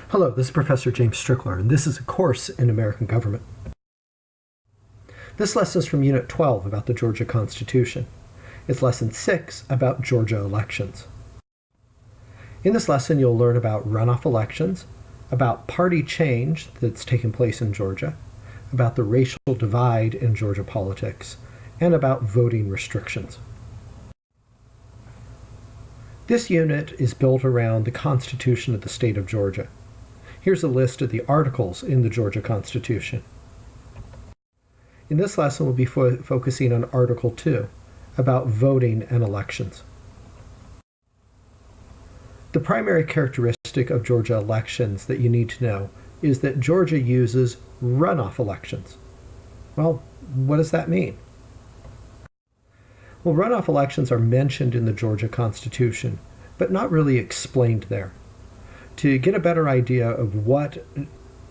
Hello, this is Professor James Strickler, and this is a course in American government. This lesson is from Unit 12 about the Georgia Constitution. It's Lesson 6 about Georgia elections. In this lesson, you'll learn about runoff elections, about party change that's taken place in Georgia, about the racial divide in Georgia politics, and about voting restrictions. This unit is built around the Constitution of the state of Georgia. Here's a list of the articles in the Georgia Constitution. In this lesson, we'll be focusing on Article 2, about voting and elections. The primary characteristic of Georgia elections that you need to know is that Georgia uses runoff elections. Well, what does that mean? Well, runoff elections are mentioned in the Georgia Constitution, but not really explained there. To get a better idea of what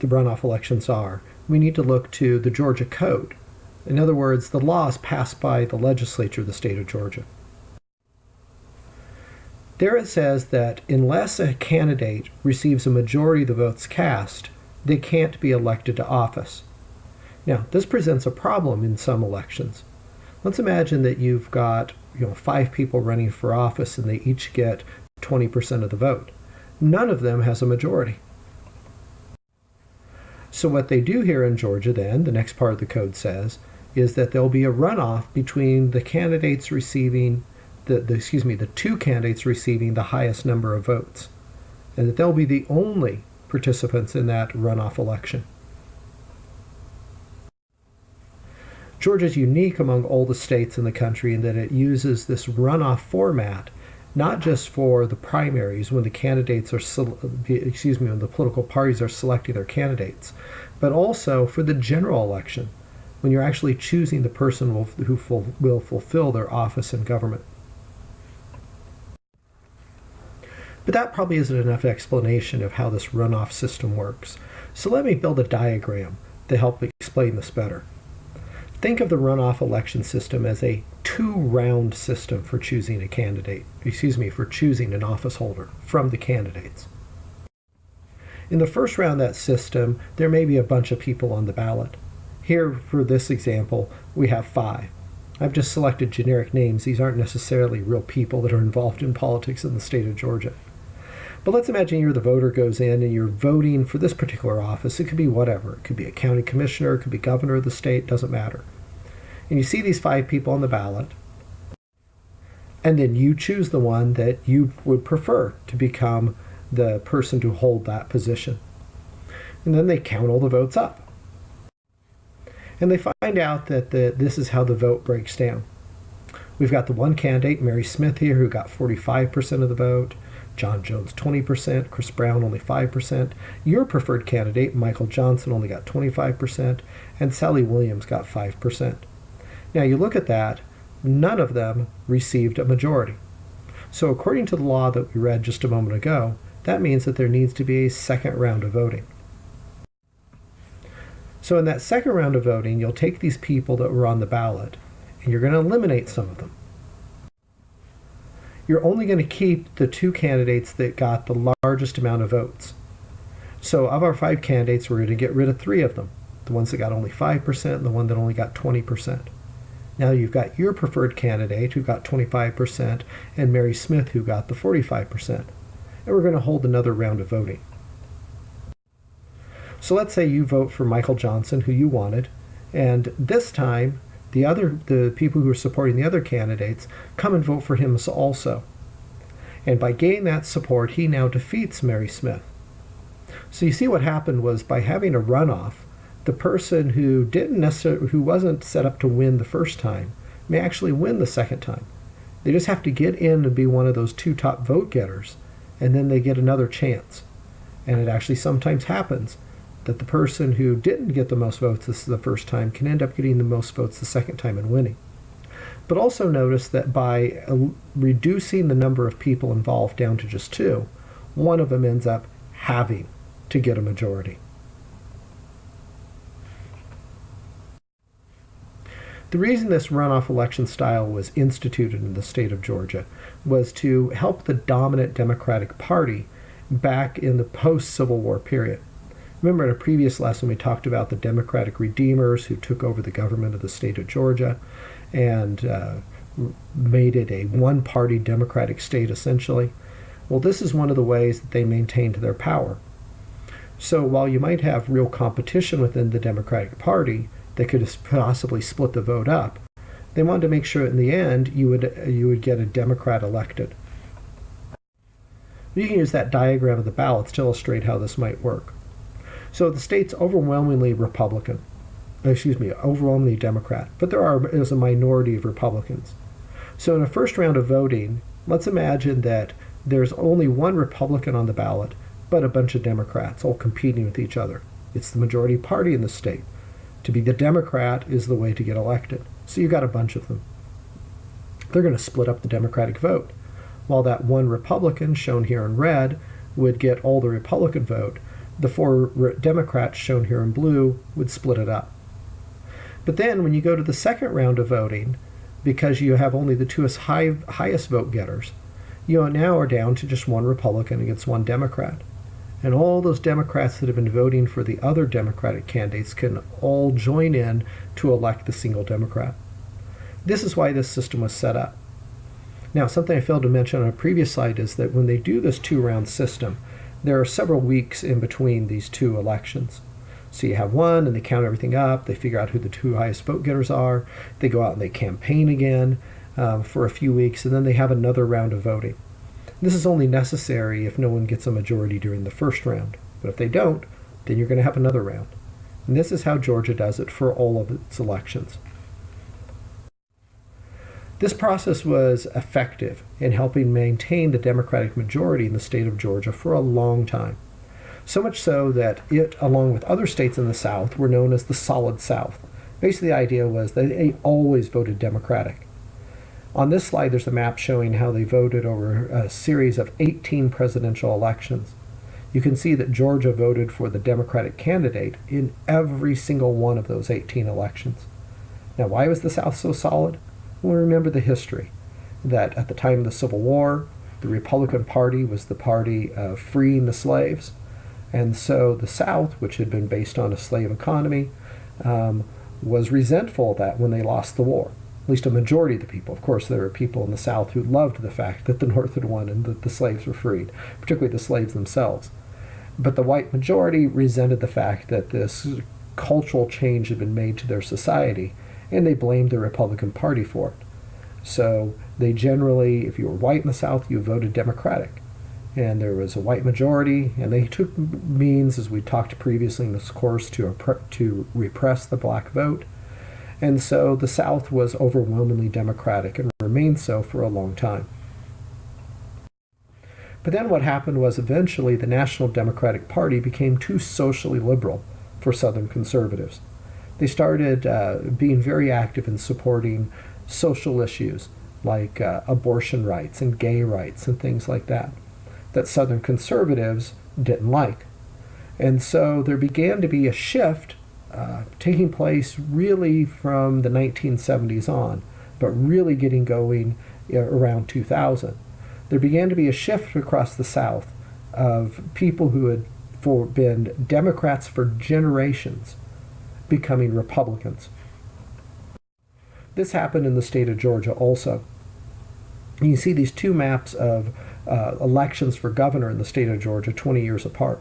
the runoff elections are, we need to look to the Georgia Code. In other words, the laws passed by the legislature of the state of Georgia. There it says that unless a candidate receives a majority of the votes cast, they can't be elected to office. Now, this presents a problem in some elections. Let's imagine that you've got 5 people running for office and they each get 20% of the vote. None of them has a majority. So what they do here in Georgia then, the next part of the code says, is that there'll be a runoff between the candidates receiving, the two candidates receiving the highest number of votes, and that they'll be the only participants in that runoff election. Georgia is unique among all the states in the country in that it uses this runoff format not just for the primaries when the candidates are, when the political parties are selecting their candidates, but also for the general election when you're actually choosing the person who will fulfill their office in government. But that probably isn't enough explanation of how this runoff system works. So let me build a diagram to help explain this better. Think of the runoff election system as a 2-round system for choosing a candidate, for choosing an office holder from the candidates. In the first round of that system, there may be a bunch of people on the ballot. Here, for this example, we have 5. I've just selected generic names. These aren't necessarily real people that are involved in politics in the state of Georgia. But let's imagine you're the voter goes in and you're voting for this particular office. It could be whatever. It could be a county commissioner, it could be governor of the state, doesn't matter. And you see these 5 people on the ballot, and then you choose the one that you would prefer to become the person to hold that position. And then they count all the votes up. And they find out that this is how the vote breaks down. We've got the one candidate, Mary Smith here, who got 45% of the vote. John Jones 20%, Chris Brown only 5%. Your preferred candidate, Michael Johnson, only got 25%, and Sally Williams got 5%. Now you look at that, none of them received a majority. So according to the law that we read just a moment ago, that means that there needs to be a second round of voting. So in that second round of voting, you'll take these people that were on the ballot, and you're going to eliminate some of them. You're only going to keep the 2 candidates that got the largest amount of votes. So of our 5 candidates, we're going to get rid of 3 of them. The ones that got only 5% and the one that only got 20%. Now you've got your preferred candidate who got 25% and Mary Smith who got the 45%. And we're going to hold another round of voting. So let's say you vote for Michael Johnson, who you wanted, and this time the people who are supporting the other candidates come and vote for him also. And by gaining that support, he now defeats Mary Smith. So you see what happened was by having a runoff, the person who wasn't set up to win the first time may actually win the second time. They just have to get in and be one of those 2 top vote getters, and then they get another chance. And it actually sometimes happens that the person who didn't get the most votes the first time can end up getting the most votes the second time and winning. But also notice that by reducing the number of people involved down to just 2, one of them ends up having to get a majority. The reason this runoff election style was instituted in the state of Georgia was to help the dominant Democratic Party back in the post-Civil War period. Remember in a previous lesson we talked about the Democratic Redeemers who took over the government of the state of Georgia and made it a one-party democratic state essentially. Well, this is one of the ways that they maintained their power. So while you might have real competition within the Democratic Party that could possibly split the vote up, they wanted to make sure in the end you would get a Democrat elected. You can use that diagram of the ballots to illustrate how this might work. So the state's overwhelmingly overwhelmingly Democrat, but is a minority of Republicans. So in a first round of voting, let's imagine that there's only one Republican on the ballot, but a bunch of Democrats all competing with each other. It's the majority party in the state. To be the Democrat is the way to get elected. So you've got a bunch of them. They're going to split up the Democratic vote. While that one Republican, shown here in red, would get all the Republican vote, the four Democrats, shown here in blue, would split it up. But then when you go to the second round of voting, because you have only the two highest vote getters, you now are down to just one Republican against one Democrat. And all those Democrats that have been voting for the other Democratic candidates can all join in to elect the single Democrat. This is why this system was set up. Now, something I failed to mention on a previous slide is that when they do this two-round system, there are several weeks in between these two elections. So you have one, and they count everything up, they figure out who the two highest vote getters are, they go out and they campaign again for a few weeks, and then they have another round of voting. This is only necessary if no one gets a majority during the first round. But if they don't, then you're going to have another round. And this is how Georgia does it for all of its elections. This process was effective in helping maintain the Democratic majority in the state of Georgia for a long time. So much so that it, along with other states in the South, were known as the Solid South. Basically, the idea was that they always voted Democratic. On this slide, there's a map showing how they voted over a series of 18 presidential elections. You can see that Georgia voted for the Democratic candidate in every single one of those 18 elections. Now, why was the South so solid? Well, remember the history, that at the time of the Civil War, the Republican Party was the party of freeing the slaves, and so the South, which had been based on a slave economy, was resentful of that when they lost the war. At least a majority of the people. Of course, there were people in the South who loved the fact that the North had won and that the slaves were freed, particularly the slaves themselves. But the white majority resented the fact that this cultural change had been made to their society, and they blamed the Republican Party for it. So they generally, if you were white in the South, you voted Democratic. And there was a white majority, and they took means, as we talked previously in this course, to repress the black vote. And so the South was overwhelmingly Democratic and remained so for a long time. But then what happened was eventually the National Democratic Party became too socially liberal for Southern conservatives. They started being very active in supporting social issues like abortion rights and gay rights and things like that Southern conservatives didn't like. And so there began to be a shift taking place really from the 1970s on, but really getting going around 2000. There began to be a shift across the South of people who had been Democrats for generations becoming Republicans. This happened in the state of Georgia also. You see these two maps of elections for governor in the state of Georgia 20 years apart.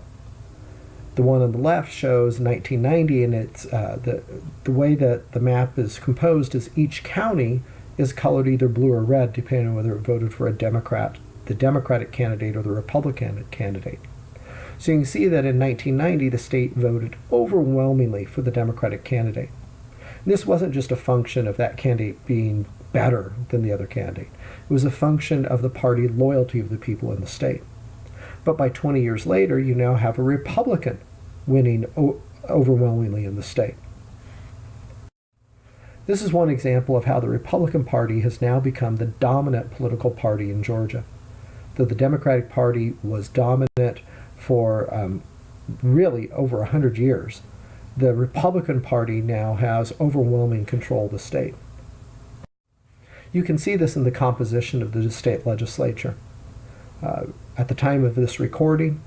The one on the left shows 1990, and it's the way that the map is composed is each county is colored either blue or red, depending on whether it voted for a Democrat, the Democratic candidate, or the Republican candidate. So you can see that in 1990, the state voted overwhelmingly for the Democratic candidate. And this wasn't just a function of that candidate being better than the other candidate. It was a function of the party loyalty of the people in the state. But by 20 years later, you now have a Republican winning overwhelmingly in the state. This is one example of how the Republican Party has now become the dominant political party in Georgia. Though the Democratic Party was dominant for really over 100 years, the Republican Party now has overwhelming control of the state. You can see this in the composition of the state legislature. At the time of this recording,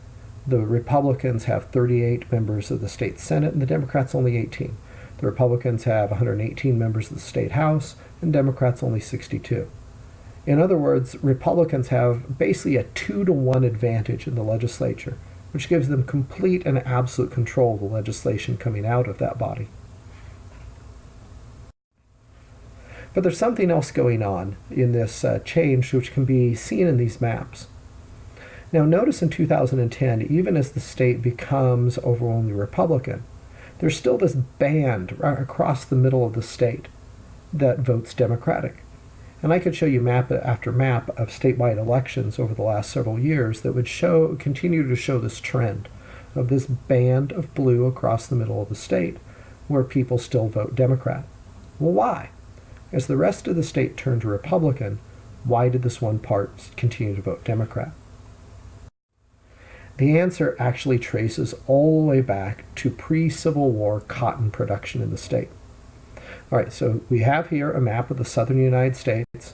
the Republicans have 38 members of the state Senate and the Democrats only 18. The Republicans have 118 members of the state House and Democrats only 62. In other words, Republicans have basically a 2-to-1 advantage in the legislature, which gives them complete and absolute control of the legislation coming out of that body. But there's something else going on in this change which can be seen in these maps. Now notice in 2010, even as the state becomes overwhelmingly Republican, there's still this band right across the middle of the state that votes Democratic. And I could show you map after map of statewide elections over the last several years that would continue to show this trend of this band of blue across the middle of the state where people still vote Democrat. Well, why? As the rest of the state turned to Republican, why did this one part continue to vote Democrat? The answer actually traces all the way back to pre-Civil War cotton production in the state. All right, so we have here a map of the southern United States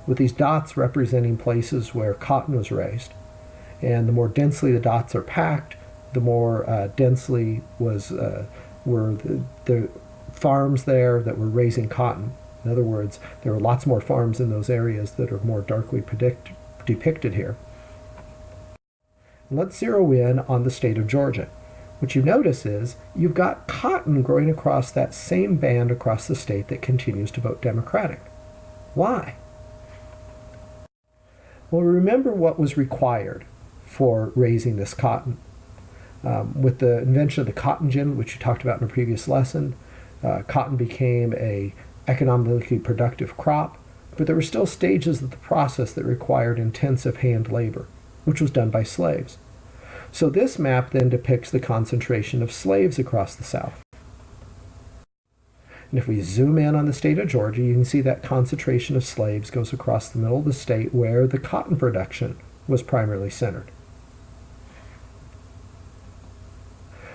with these dots representing places where cotton was raised. And the more densely the dots are packed, the more densely were the farms there that were raising cotton. In other words, there were lots more farms in those areas that are more darkly depicted here. Let's zero in on the state of Georgia. What you notice is you've got cotton growing across that same band across the state that continues to vote Democratic. Why? Well, remember what was required for raising this cotton. With the invention of the cotton gin, which you talked about in a previous lesson, cotton became an economically productive crop, but there were still stages of the process that required intensive hand labor, which was done by slaves. So this map then depicts the concentration of slaves across the South. And if we zoom in on the state of Georgia, you can see that concentration of slaves goes across the middle of the state where the cotton production was primarily centered.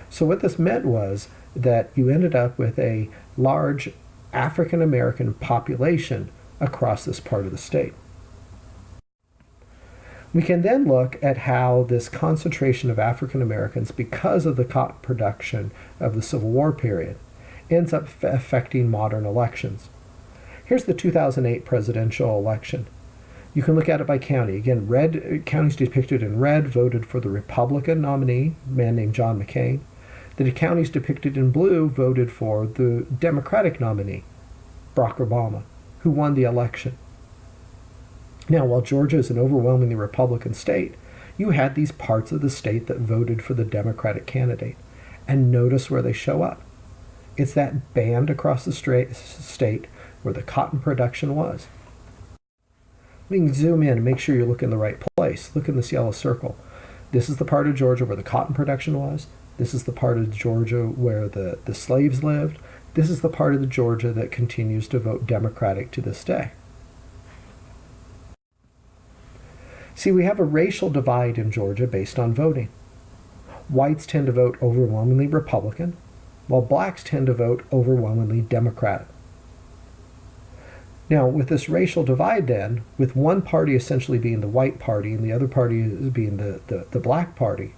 So what this meant was that you ended up with a large African American population across this part of the state. We can then look at how this concentration of African Americans, because of the cotton production of the Civil War period, ends up affecting modern elections. Here's the 2008 presidential election. You can look at it by county. Again, red counties depicted in red voted for the Republican nominee, a man named John McCain. The counties depicted in blue voted for the Democratic nominee, Barack Obama, who won the election. Now, while Georgia is an overwhelmingly Republican state, you had these parts of the state that voted for the Democratic candidate. And notice where they show up. It's that band across the state where the cotton production was. We can zoom in and make sure you look in the right place. Look in this yellow circle. This is the part of Georgia where the cotton production was. This is the part of Georgia where the slaves lived. This is the part of the Georgia that continues to vote Democratic to this day. See, we have a racial divide in Georgia based on voting. Whites tend to vote overwhelmingly Republican, while blacks tend to vote overwhelmingly Democratic. Now, with this racial divide then, with one party essentially being the white party and the other party being the black party,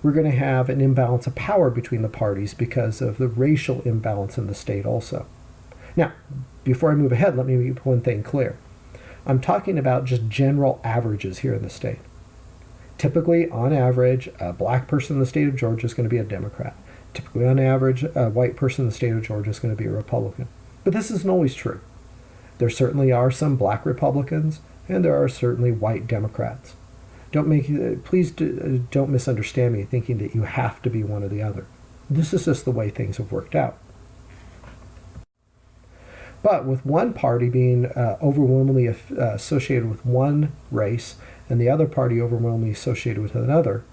we're going to have an imbalance of power between the parties because of the racial imbalance in the state also. Now, before I move ahead, let me make one thing clear. I'm talking about just general averages here in the state. Typically, on average, a black person in the state of Georgia is going to be a Democrat. Typically, on average, a white person in the state of Georgia is going to be a Republican. But this isn't always true. There certainly are some black Republicans, and there are certainly white Democrats. Please don't misunderstand me thinking that you have to be one or the other. This is just the way things have worked out. But with one party being overwhelmingly associated with one race and the other party overwhelmingly associated with another,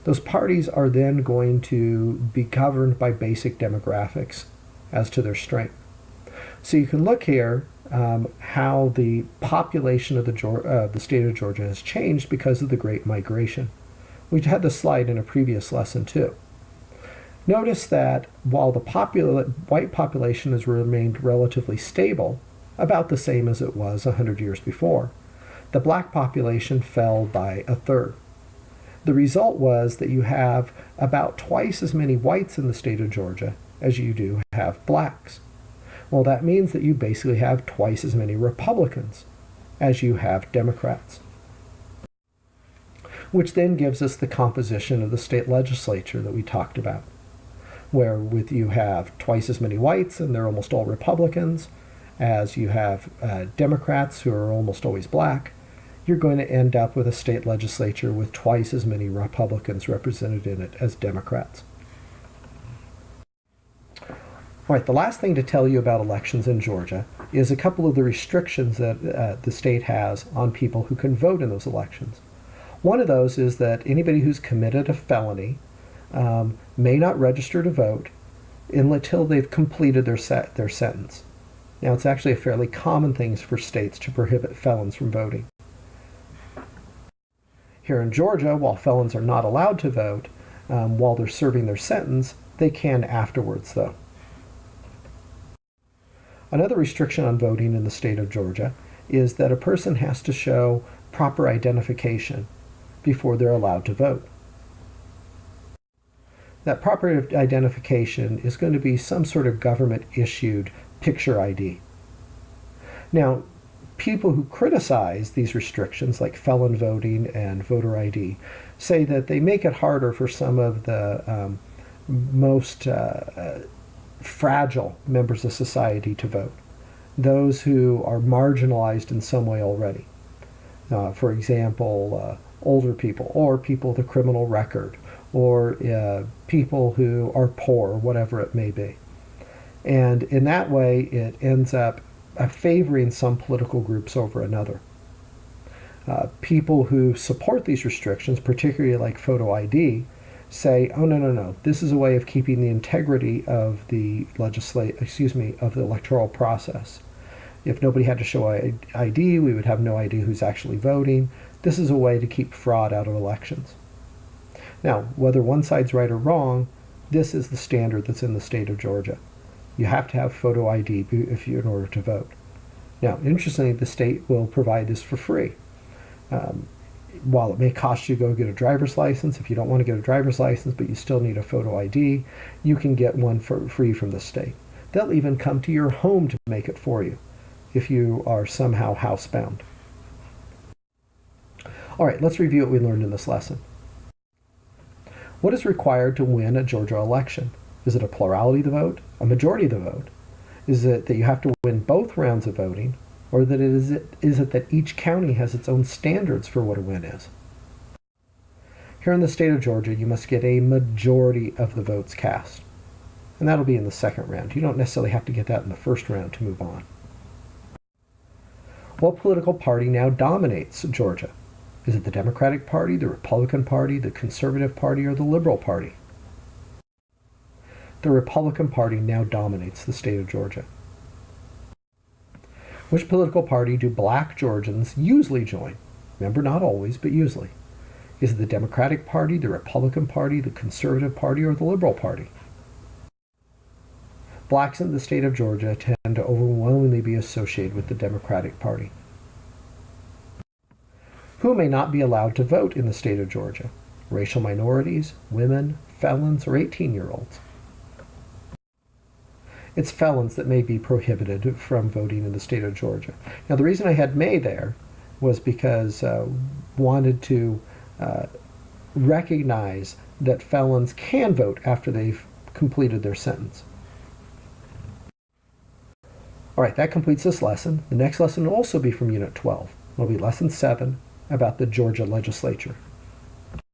those parties are then going to be governed by basic demographics as to their strength. So you can look here how the population of the state of Georgia has changed because of the Great Migration. We had this slide in a previous lesson too. Notice that while the white population has remained relatively stable, about the same as it was 100 years before, the black population fell by a third. The result was that you have about twice as many whites in the state of Georgia as you do have blacks. Well, that means that you basically have twice as many Republicans as you have Democrats, which then gives us the composition of the state legislature that we talked about, where with you have twice as many whites, and they're almost all Republicans, as you have Democrats who are almost always black. You're going to end up with a state legislature with twice as many Republicans represented in it as Democrats. All right, the last thing to tell you about elections in Georgia is a couple of the restrictions that the state has on people who can vote in those elections. One of those is that anybody who's committed a felony may not register to vote until they've completed their sentence. Now, it's actually a fairly common thing for states to prohibit felons from voting. Here in Georgia, while felons are not allowed to vote while they're serving their sentence, they can afterwards, though. Another restriction on voting in the state of Georgia is that a person has to show proper identification before they're allowed to vote. That proper identification is going to be some sort of government-issued picture ID. Now, people who criticize these restrictions, like felon voting and voter ID, say that they make it harder for some of the most fragile members of society to vote, those who are marginalized in some way already. For example, older people, or people with a criminal record, or people who are poor, whatever it may be. And in that way, it ends up favoring some political groups over another. People who support these restrictions, particularly like photo ID, say, "Oh, no, this is a way of keeping the integrity of the of the electoral process. If nobody had to show ID, we would have no idea who's actually voting. This is a way to keep fraud out of elections." Now, whether one side's right or wrong, this is the standard that's in the state of Georgia. You have to have photo ID in order to vote. Now, interestingly, the state will provide this for free. While it may cost you to go get a driver's license, if you don't want to get a driver's license but you still need a photo ID, you can get one for free from the state. They'll even come to your home to make it for you if you are somehow housebound. All right, let's review what we learned in this lesson. What is required to win a Georgia election? Is it a plurality of the vote, a majority of the vote? Is it that you have to win both rounds of voting, or that is it that each county has its own standards for what a win is? Here in the state of Georgia, you must get a majority of the votes cast, and that'll be in the second round. You don't necessarily have to get that in the first round to move on. What political party now dominates Georgia? Is it the Democratic Party, the Republican Party, the Conservative Party, or the Liberal Party? The Republican Party now dominates the state of Georgia. Which political party do black Georgians usually join? Remember, not always, but usually. Is it the Democratic Party, the Republican Party, the Conservative Party, or the Liberal Party? Blacks in the state of Georgia tend to overwhelmingly be associated with the Democratic Party. Who may not be allowed to vote in the state of Georgia? Racial minorities, women, felons, or 18-year-olds? It's felons that may be prohibited from voting in the state of Georgia. Now, the reason I had may there was because wanted to recognize that felons can vote after they've completed their sentence. All right, that completes this lesson. The next lesson will also be from Unit 12. It'll be Lesson 7 about the Georgia legislature.